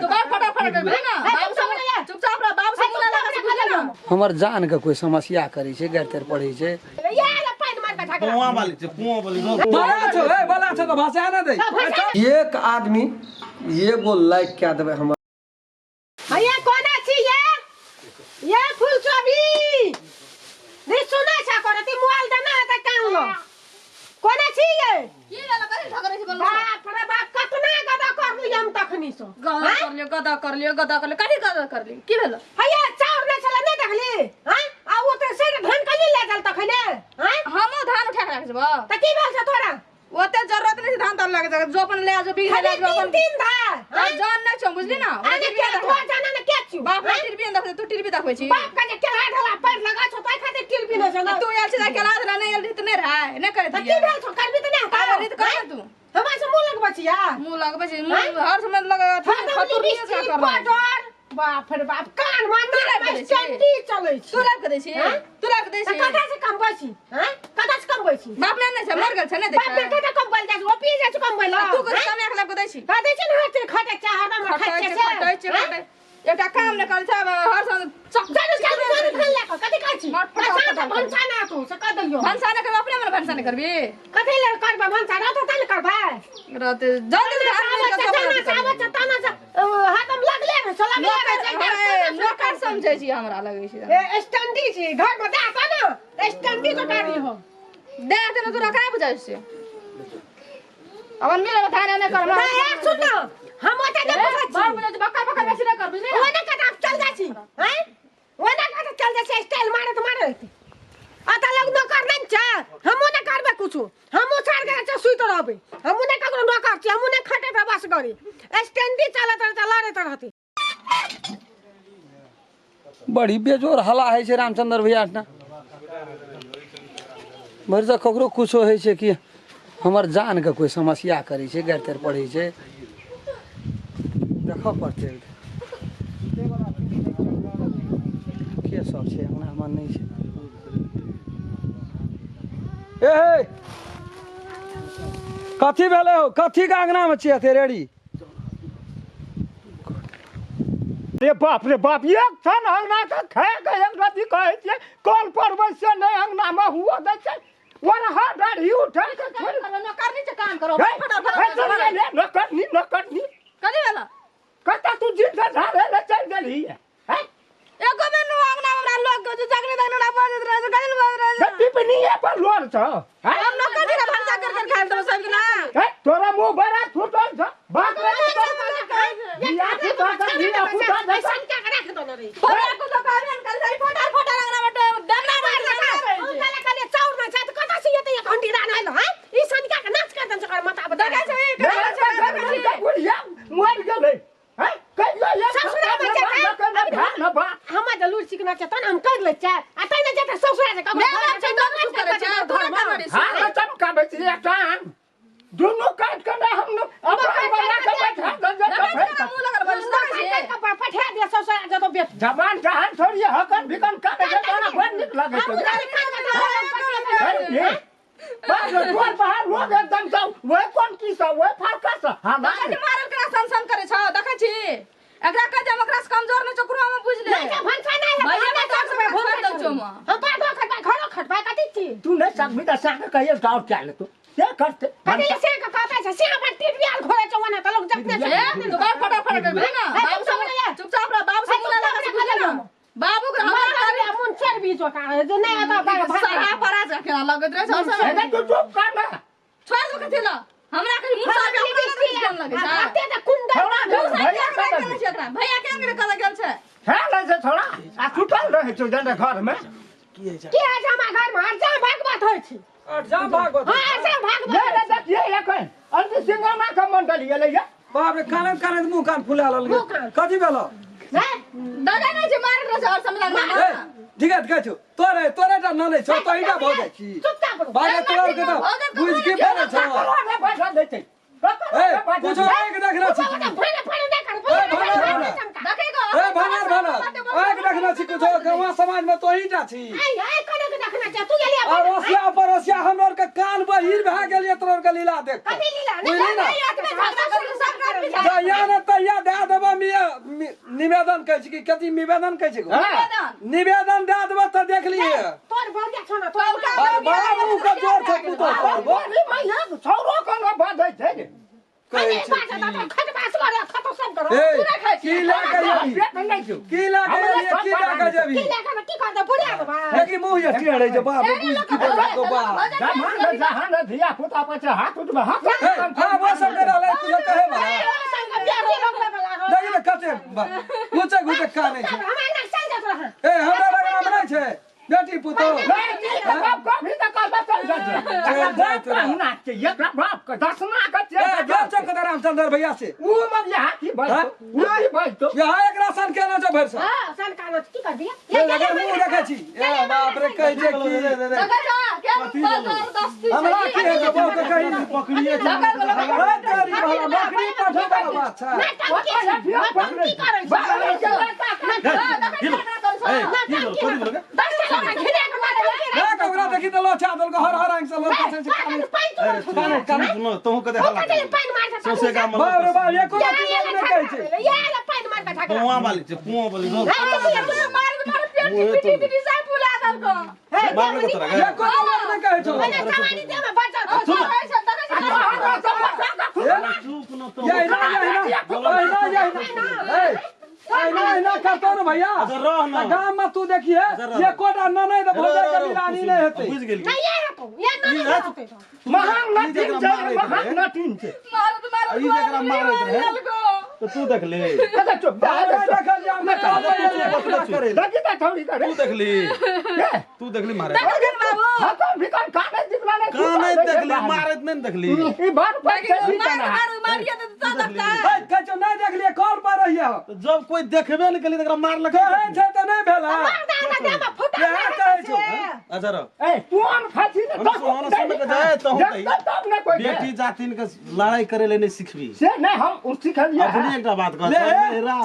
तो बाप फटाफट कर दे ना बाप से चुपचाप रह बाप से बोला लगा ना हमर जान के कोई समस्या करी छे गैर तेर पढ़ी छे यार पानी मार के झागा पुआ वाली बोला छे तो भाषा ना दे एक आदमी ये गो लाइक क्या देबे हम भैया कौन अछि ये फूल चोबी रे सुना छा करती मोबाइल देना त काम लो कौन अछि ये की वाला करे झगड़े से बोल बाप रे बाप कतना गदा कर लियो हम तखनी सो गदा कर लियो कथि गदा कर ली की भेल भैया चाउर ले चला नहीं देखली हां आ वो तो से धान कली ले चल तखने हां हमो धान उठा के राख देबो त की भेल छ तोरा ओते जरूरत नहीं धान तार लगे जो अपन ले जो बिग ले जो अपन तीन धा जान नहीं छ बुझली ना अरे के तो जाना न के छु बाप टिरबी देख तू टिरबी देखबै छी बाप का जे केला ढला पैर लगा छ ताई खातिर टिरबी न जाना तू आल छी केला धला नहीं आल इतने रहा नहीं करे त की भेल छ करबी त नहीं का नहीं तो कर तू हमरा से मुंह लगबा छी यार मुंह लगबै छी हर समय लगा खतुर नहीं क्या कर बाप रे बाप कान मारना स्टैंडी चलै छी तू लाग दे छी तू लाग दे छी कथा से कम बची हैं कथा से कम बची बाप ने नहीं मर गेल छ नहीं देख बाप ने कथा कम बोल जा ओ पी जा कम बोल तू को कम एक लाख दे छी का दे छी ना खटे चाह हरदम खटे खटे एटा काम न कर छ हर समय चक जानु जानु खान ला कथि का छी भंसा ना तू से क दलियो भंसा न कर अपने मन भंसा न करबी कथि ले करबा भंसा र त तन करबा रात जल्दी सावत तना हाथम लगले रे चला नौकर समझै छी हमरा लगै छी ए स्टैंडी छी घर में दे त ना स्टैंडी तो डारी हो दे त तू रखा बुझाइ छी अपन मिले थाना न कर ना एक सुन हम ओता दे बाप ने बक्का बक्का बेसी न कर बुझली ओने कथा चल जा छी हैं ओने कथा चल जा छी स्टाइल मारे आता लोग न कर नहीं छ हम न करबे कुछ हम छाड़ के छ सुई तो रहबे हम न ककरो न कर छी हम न खटे पे बस करी स्टैंडी चलत लड़त रहती बड़ी बेजोर हला है छे रामचंद्र भैया ना मरजा ककरो कुछो है छे कि हमर जान के कोई समस्या करी छे गैर तेर पढ़ी छे देखो पड़ते के सब छे हमरा मन नहीं छे ए कथी भेले हो कथी के अंगना में छिए रेडी रे बाप एक छन अंगना के खाए के एक रति कहै छै कॉल पर वैसे नहीं अंगना में हुआ दै छै और हाथ डाढ़ी उठा के छोड़ न करनी छ काम करो न करनी कथि भेला कता तू जिन से झाड़े ले चल गेली है एको में नु अंगना हमरा लोग के जगने दगना बाजत रहे कथि बाजत रहे टिप्पणी है पर लोर छ हम न करनी ना भंसा कर खाए तो सब ना तोरा मुंह बड़ा फुटल छ बात रे या तू तो भिया फुटा दे संख्या के रख दो रे फोटा को तो कारियन कर जाई फोटा अंगना में डगना काले काले चाउर में छ त कथा से ये घंटी रान आइल हैं ई संख्या के नाच कर दन कर मता बता देखै बुढ़िया मर गेलै हैं कहियो ससुरा में हम जलूर सिकना छ तन हम कर ले छ आ तने जते ससुरा से कब हां चमका बेची एकटान दोनों काट के हम अपन बना के बैठा का पठा दे ससुरा जतो बेट जवान जहान छोड़ी हकन भिकन काटे के गाना बड़ निक लागे छै बात तोर बाहर लोग एकदम सब वो कौन की सब वो फाका स हां कथि मारल करा सन करे छ देखै छी एकरा का जब एकरा से कमजोर न चक्रुआ में बुझ ले भंसा नहीं है भैया का सब भोर दौ छ म हम बात खटबा खड़ो खटबा कथि छी तू नहीं सब बिदा साथ कहिए गांव चल तू क्या करते कथि से का कहता छ से अपन टिटबियाल घोड़े चवना त लोग जपने छ तो बाप फटाफट कर दे ना बाप से चुपचाप रह बाप से बोला लगा बुझ ले बाबू के हमारा मुन चर बीच का जो नहीं आता सारा परा जा लगत रहे सब है तू चुप कर ना छोड़ दो कथि ला हमरा के मुंह सारा के लगे छ आते त कुंडा भैया के अंगरे कला गेल छ है ले से थोड़ा आ छुटल रहे छ जने घर में की है जमा घर में हर जा भागवत होय छी और जा भागवत हां जा भागवत ये रे देख ये एखन अंत सिंगामा का मंडली एले या बाप रे कान मुंह कान फुला लल कथी भेलो दादा नहीं छ मारल रह और समझ ना ठीक है कहछु तोरे टा न नै छ तोइटा भ जाइ छी चुपचाप बागे तोर के त बुझ के फेरे छ में बैठा देते ए कुछ एक देखना छी फड़े फड़े नहीं कर देखेगा ए भाना एक देखना छी कुछ गांव समाज में तोहिटा छी आई आई करे के देखना चाह तू गेली और रसिया परसिया हमर के कान बहिर भए गेलिए तोर के लीला देख कथि लीला नहीं नहीं आदमी झगड़ा कर सब कर या न तैया दे देबा मी कहै छी कि कथी निवेदन कहै छी निवेदन। निवेदन दे देबो त देख लिए तोर बढ़िया छ न तोर अरे बड़ा मुंह का जोर छै पुतो करबो अरे मैया छौरो कोना बाजै छै रे कहै अरे छै बाजा दादा खटबास करे खतो सब करो ए की लागे यही पेट नहीं छौ की लागे यही की लागे जबी की लेखा की कर दे बुढ़िया के बा देखी मुंह ये टेढ़े जे बाप बुझ की बोला को बाप जमान जहान धिया पुता पछे हाथ उठबे हाथ हां वो सब करा ले तू कहे बा संग बियाह रोकले वाला देखी त कते गुचे गुचे का नहीं छै हमरा ना चल जा रहा ए हमरा लगे में नहीं छै बेटी पुतो बाप कभी तक का चल जाते ना के एकरा बाप का दसना का ए जो चक रामचंद्र भैया से ऊ मग ये हाथी भाई ऊ भाई तो यहाँ एक राशन केना छै भर से हां सन कानो की कर दिया ये लगे मुंह देखै छी ए बाप रे कहै छै की जगह जा के जबरदस्ती हमरा की है जे बाप के कहि पकड़िए छै ए तारी भला बकरी पठो वाला बात छै की करे देख ओकरा देखि त लोछा दल को हर हर अंग से लोछा छै तोहू कते हल्ला सोसे का मन बाप रे बाप एको चीज नहीं कहै छै ये ले पाइन मार के ठाकरा पुआ वाली छै पुआ वाली रो मार के तोरा एको चीज नहीं कहै छौ जवानी दे में बच्चा चुप न तो ये ना करतो न भैया रह न गांव में तू देखिए ये कोटा न नहीं तो भोजे के मिलानी नहीं होते बुझ गेली नहीं ये तो ये ना होते महान नटीन छै महान नटीन छै ई जकरा मारैत रहे तो तू देख ले अरे चुप देखल जा मैं का करे देखि त थोड़ी करे तू देख ली मारे हाथ भिकर काने दिखला ने का नहीं देख ली मारत नहीं देख ली ई बात पर छै कचो नहीं देख लिए कॉल पर रहिए तो जब कोई देखबे नहीं कली तकरा मार लगे कहै छै त नहीं भेला क्या कहै छौ अच्छा रह ए तोन फांसी ने हम सोना सुन के जाए तो हम तब न कोई बेटी जातिन के लड़ाई करे ले नहीं सिखबी से नहीं हम सिखलिए अपनी एकटा बात कर ले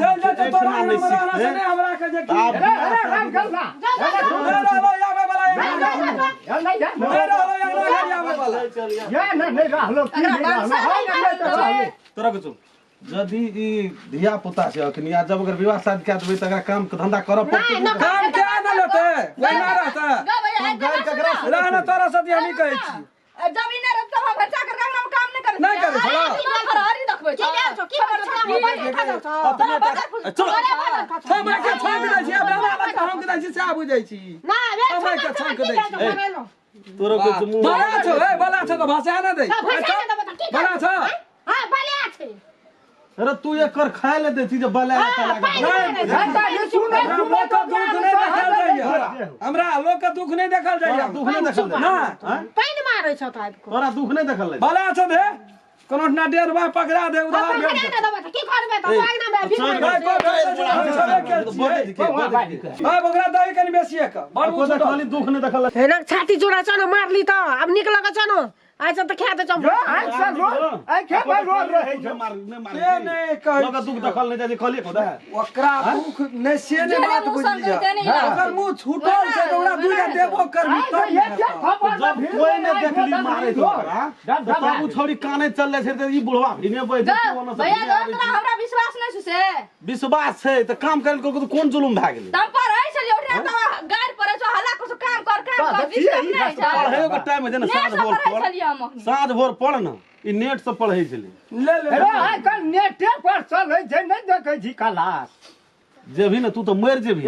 चल जा तो तोरा नहीं हमरा से सीखते नहीं हमरा के जे की अरे राम गल्ला रहलो याबे वाला नहीं जा रहलो याबे वाला या नहीं रहलो की नहीं रहलो हम नहीं तो रहलो तोरा कुछ यदि ई धिया पुता छै अखनी आ जब अगर विवाह शादी कए देबै तकरा काम के धंधा करब पड़तै काम क्या न लेते कोई ना रहता रहना तोरा साथी हम ही कहै छी जमीन रे तब हम बच्चा कर काम काम नहीं करे नहीं करे छला हरी देखबै समय के छांक दै छी बेला लग हम के दै छी से बुझै छी ना वे समय के छांक दै छी तोरा कुछ मुंह बला छौ ए बला छौ तो भाषा न दै बला छौ हां बलिया छै अरे तू एकर खाए ले देती जे बला घंटा ये सुने लोग का दुख नहीं देखल जाइए हमरा लोग का दुख नहीं देखल जाइए दुख नहीं देखल ना पाइन मारै छ त आबको तोरा दुख नहीं देखल बला छौ दे कोनो ना डेढ़ बार पकड़ा दे उधार भेज दे की करबे त आगना में हां बकरा दही कनी बेसी एक बड़ खाली दुख नहीं देखल हेन छाती जोड़ा चनो मारली त अब निक लग चनो आइ त ख्या त चम आई सब रोड आई खे भाई रोड रहे छै मार नहीं से नहीं कह लोग दुख देखल नहीं जाय खाली खोदा ओकरा दुख नहीं से नहीं बात बुझली ओकर मुंह छूटल छै त ओकरा दुइया देबो करबी तब ये क्या खबर जब कोई ने देखली मारे तोरा तब उ छोड़ी काने चल जाय छै त ई बुढ़वा इने बैठ भैया तोरा हमरा विश्वास नहीं छै से विश्वास छै त काम करल को कोन जुलुम भ गेलै तब पर है छली उठा त गाड़ परे छ हल्ला को काम कर विश्वास नहीं छै पढ़े के टाइम है ना साँझ भोर पढ़ साँझ भोर पढ़ न ई नेट से पढ़ै छलै ले ले अरे आई कल नेटे पर चलै छै नहीं देखै छी क्लास जेभी न तू तो मर जेभी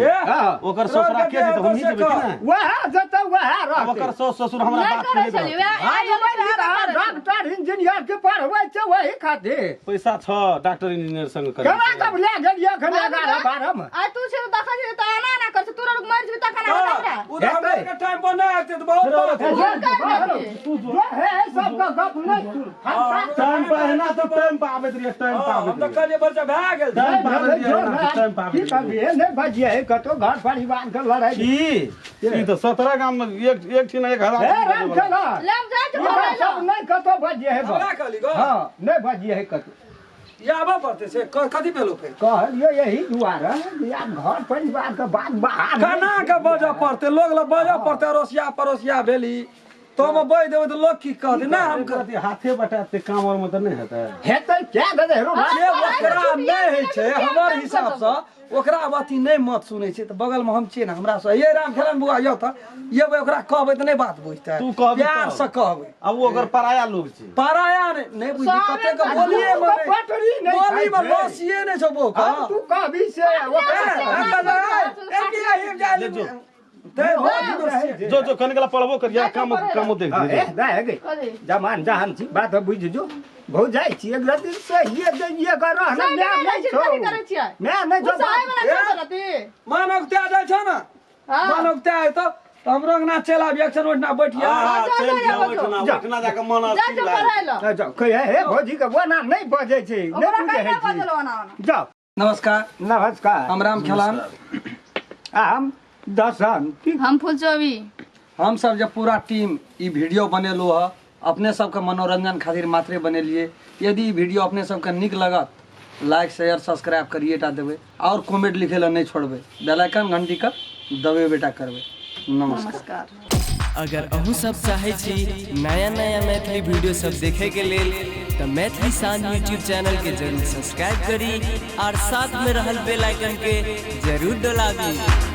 ओकर ससुरा के त हम ही जेबै कि ना वह जत वह रह ओकर सास ससुर हमरा बात करे करे छली आज डॉक्टर इंजीनियर के पढ़बै छै वही खातिर पैसा छ डॉक्टर इंजीनियर संग करे केना कब ले गेलिए खने 11 12 में आ तू से देखै छी त आना ना कर तू रोग मर जेबी त खाना हमरा उधार के टाइम पर नहीं आते तो बहुत बात तू जो है सब का गप नहीं सुन टाइम पे है ना तो टाइम पे आबैत रहिए टाइम पे हम तो आबैत कल बच्चा भाग गेल टाइम पे आबैत रहिए टाइम पे आबैत कभी नहीं बजिए कतो घर परिवार के लड़ाई ई तो 17 गांव में एक ठीक ना 1000 ए राम चला लेम जाय त ये सब नहीं कतो बजिए है हमरा कहली गो हां नहीं बजिए है कतो ये आबा पड़ते से कथी भेलो फिर कहलिए यही दुआरे या घर परिवार के बात बाहर खाना के बजा पड़ते लोग ला बजा पड़ते अरोसिया परोसिया भेली तो हम बैठ देबै तो लोग की कहते ना हम करती हाथे बटाते काम और में तो नहीं हेतै हेतै क्या दे हेरो ना जे ओकरा नहीं है छै हमर हिसाब से ओकरा बाती नहीं मत सुनै छै तो बगल में हम छियै ना हमरा से ये राम खेलन बुआ यौ त ये ओकरा कहबै तो नहीं बात बुझतै तू कहबी प्यार से कहबै अब वो अगर पराया लोग छी पराया नहीं बुझी कते के बोलिए में पटरी नहीं बोली में लसिए नहीं छौ बो का अब तू कहबी से जो कने गला पढ़बो करिया काम देख दे ए दे गई जमान जहान छी बात बुझ जो भौ जाय छी एक रात से ये कर रहना मैं नहीं छो मैं नहीं जो मानव त्या जाय छ ना मानव त्या है तो हम रंग ना चला एक्शन ओठना बैठिया चल जाओ ओठना जाके मन जाओ कहे हे भौजी के वो नाम नहीं बजे छी नहीं बुझे है जाओ नमस्कार नमस्कार हम राम खेलान हम दर्शन हम फुलचोबी हम सब जब पूरा टीम ई वीडियो बनेलो है अपने सबके मनोरंजन खातिर मात्रे बनेलिए यदि वीडियो अपने सबके निक लगत लाइक शेयर सब्सक्राइब करिए टा देवे और कमेंट लिखे ला नहीं छोड़बे बेल आइकन घंटी का दबे बेटा करबे नमस्कार अगर अहू सब चाहे छी नया नया मैथिली वीडियो सब देखे के लेल तो मैथिली शान यूट्यूब चैनल के जरूर सब्सक्राइब करी और साथ में रहल बेल आइकन के जरूर दबावी।